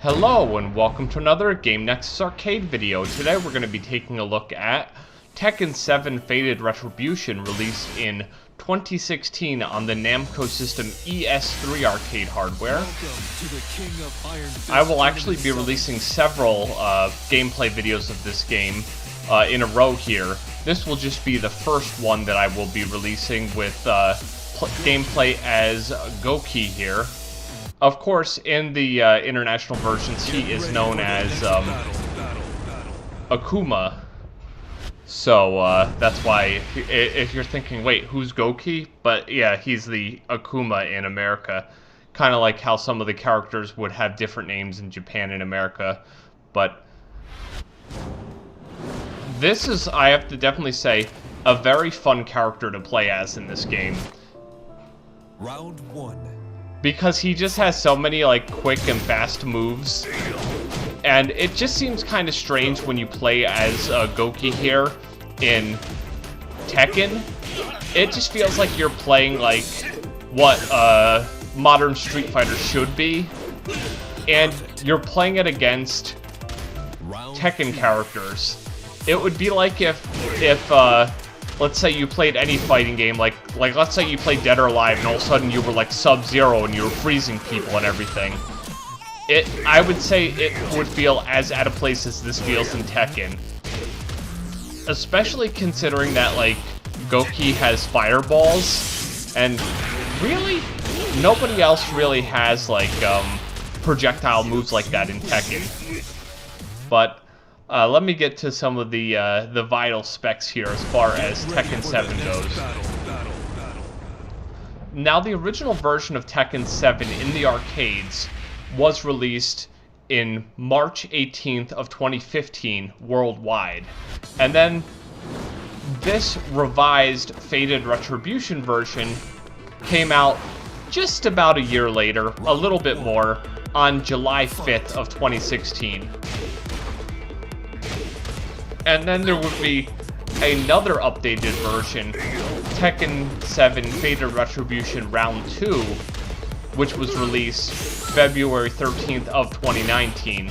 Hello and welcome to another Game Nexus arcade video. Today we're going to be taking a look at Tekken 7 Fated Retribution, released in 2016 on the Namco system ES3 arcade hardware. I will actually be releasing several gameplay videos of this game in a row here. This will just be the first one that I will be releasing with gameplay as Gouki here. Of course, in the international versions, he is known as Akuma. So that's why, if you're thinking, wait, who's Gouki? But yeah, he's the Akuma in America. Kind of like how some of the characters would have different names in Japan and America. But this is, I have to definitely say, a very fun character to play as in this game. Round 1. Because he just has so many like quick and fast moves, and it just seems kind of strange when you play as Gouki here in Tekken. It just feels like you're playing like what modern Street Fighter should be, and you're playing it against Tekken characters. It would be like if let's say you played any fighting game, like let's say you played Dead or Alive, and all of a sudden you were like Sub-Zero and you were freezing people and everything. I would say it would feel as out of place as this feels in Tekken. Especially considering that like Gouki has fireballs, and really nobody else really has like projectile moves like that in Tekken. But let me get to some of the vital specs here as far as Tekken 7 goes. Now, the original version of Tekken 7 in the arcades was released in March 18th of 2015 worldwide. And then this revised Fated Retribution version came out just about a year later, a little bit more, on July 5th of 2016. And then there would be another updated version, Tekken 7 Fated Retribution Round 2, which was released February 13th of 2019.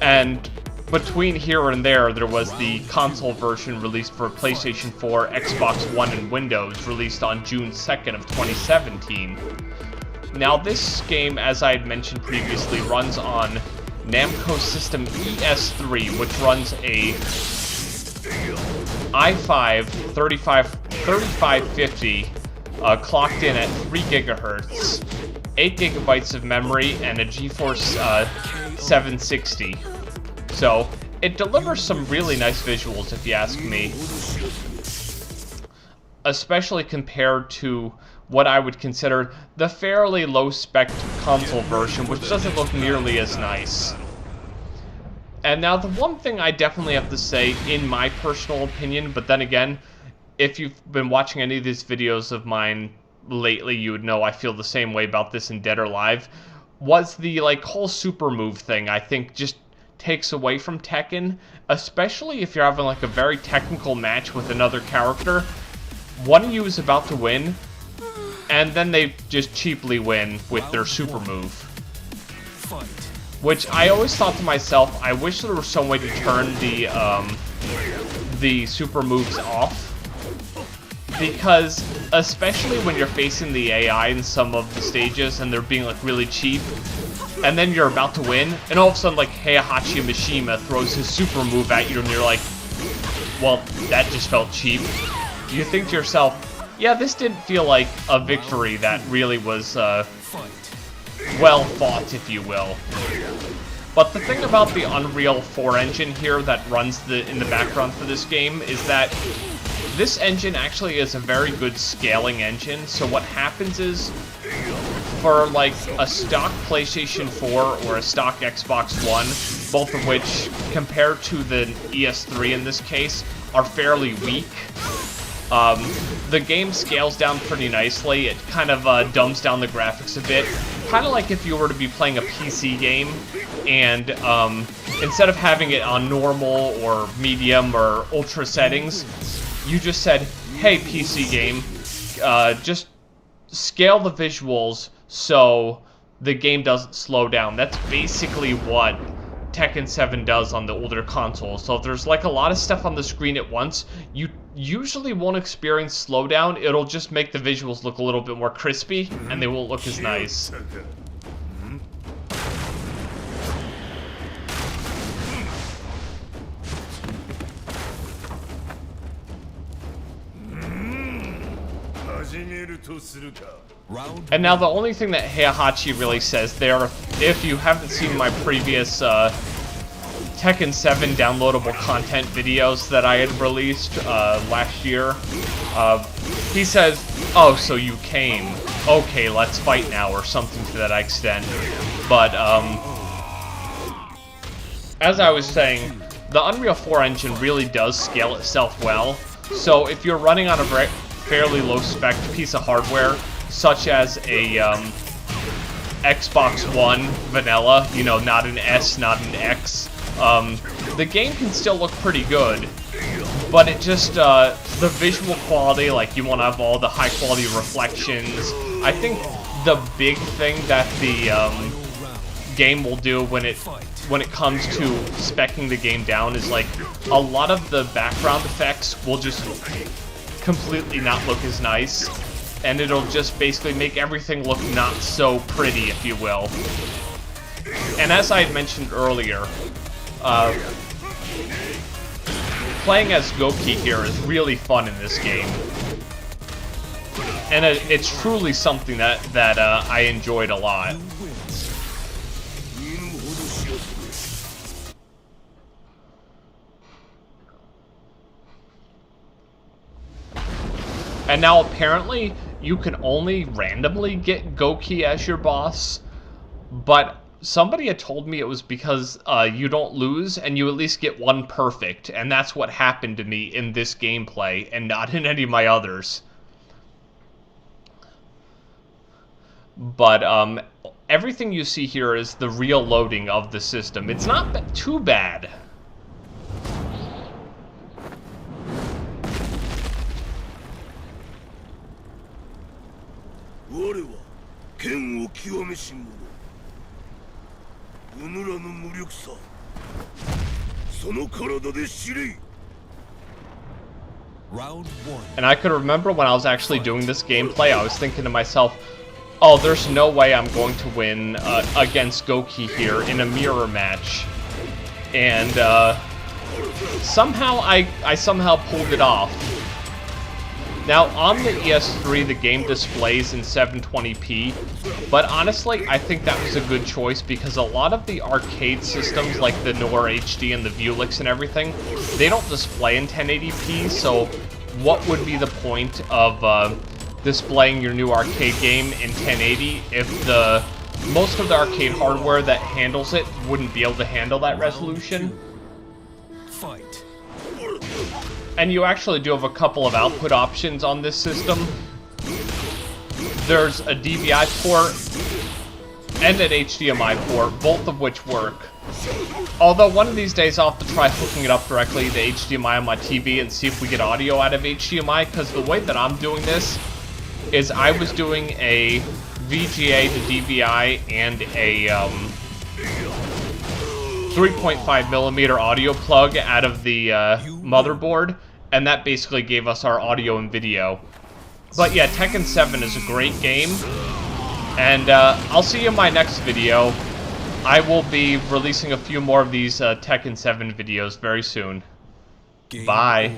And between here and there was the console version released for PlayStation 4, Xbox One, and Windows, released on June 2nd of 2017. Now this game, as I had mentioned previously, runs on Namco system ES3, which runs a i5 3550 clocked in at 3 gigahertz, 8 gigabytes of memory, and a GeForce 760. So it delivers some really nice visuals, if you ask me, especially compared to what I would consider the fairly low-spec console version, which doesn't look nearly as nice. And now the one thing I definitely have to say, in my personal opinion, but then again, if you've been watching any of these videos of mine lately, you would know I feel the same way about this in Dead or Alive, was the like whole super move thing. I think just takes away from Tekken, especially if you're having like a very technical match with another character. One of you is about to win, and then they just cheaply win with their super move. Which I always thought to myself, I wish there was some way to turn the super moves off. Because, especially when you're facing the AI in some of the stages and they're being like really cheap, and then you're about to win, and all of a sudden like Heihachi Mishima throws his super move at you and you're like, well, that just felt cheap. You think to yourself, yeah, this didn't feel like a victory that really was well fought, if you will. But the thing about the Unreal 4 engine here that runs in the background for this game is that this engine actually is a very good scaling engine. So what happens is, for like a stock PlayStation 4 or a stock Xbox One, both of which, compared to the ES3 in this case, are fairly weak, the game scales down pretty nicely. It kind of dumbs down the graphics a bit. Kind of like if you were to be playing a PC game, and instead of having it on normal or medium or ultra settings, you just said, hey PC game, just scale the visuals so the game doesn't slow down. That's basically what Tekken 7 does on the older consoles. So if there's like a lot of stuff on the screen at once, you usually won't experience slowdown. It'll just make the visuals look a little bit more crispy, and they won't look as nice. And now the only thing that Heihachi really says there, if you haven't seen my previous Tekken 7 downloadable content videos that I had released last year, he says, "Oh, so you came. Okay, let's fight now," or something to that extent. But as I was saying, the Unreal 4 engine really does scale itself well. So if you're running on a fairly low-spec piece of hardware, such as a Xbox One vanilla, you know, not an S, not an X, the game can still look pretty good, but it just, the visual quality, like, you want to have all the high-quality reflections. I think the big thing that the game will do when it comes to speccing the game down is, like, a lot of the background effects will just completely not look as nice, and it'll just basically make everything look not so pretty, if you will. And as I had mentioned earlier, playing as Gouki here is really fun in this game, and it's truly something that I enjoyed a lot. And now apparently you can only randomly get Gouki as your boss, but somebody had told me it was because you don't lose and you at least get one perfect, and that's what happened to me in this gameplay and not in any of my others. But everything you see here is the real loading of the system. It's not too bad. And I could remember when I was actually doing this gameplay, I was thinking to myself, oh, there's no way I'm going to win against Gouki here in a mirror match. And somehow I somehow pulled it off. Now, on the ES3, the game displays in 720p, but honestly, I think that was a good choice because a lot of the arcade systems, like the Noir HD and the Vuelix and everything, they don't display in 1080p, so what would be the point of displaying your new arcade game in 1080 if most of the arcade hardware that handles it wouldn't be able to handle that resolution? Fight. And you actually do have a couple of output options on this system. There's a DVI port and an HDMI port, both of which work. Although one of these days I'll have to try hooking it up directly to HDMI on my TV and see if we get audio out of HDMI, because the way that I'm doing this is I was doing a VGA to DVI and a 3.5mm audio plug out of the motherboard, and that basically gave us our audio and video. But yeah, Tekken 7 is a great game, and I'll see you in my next video. I will be releasing a few more of these Tekken 7 videos very soon. Bye.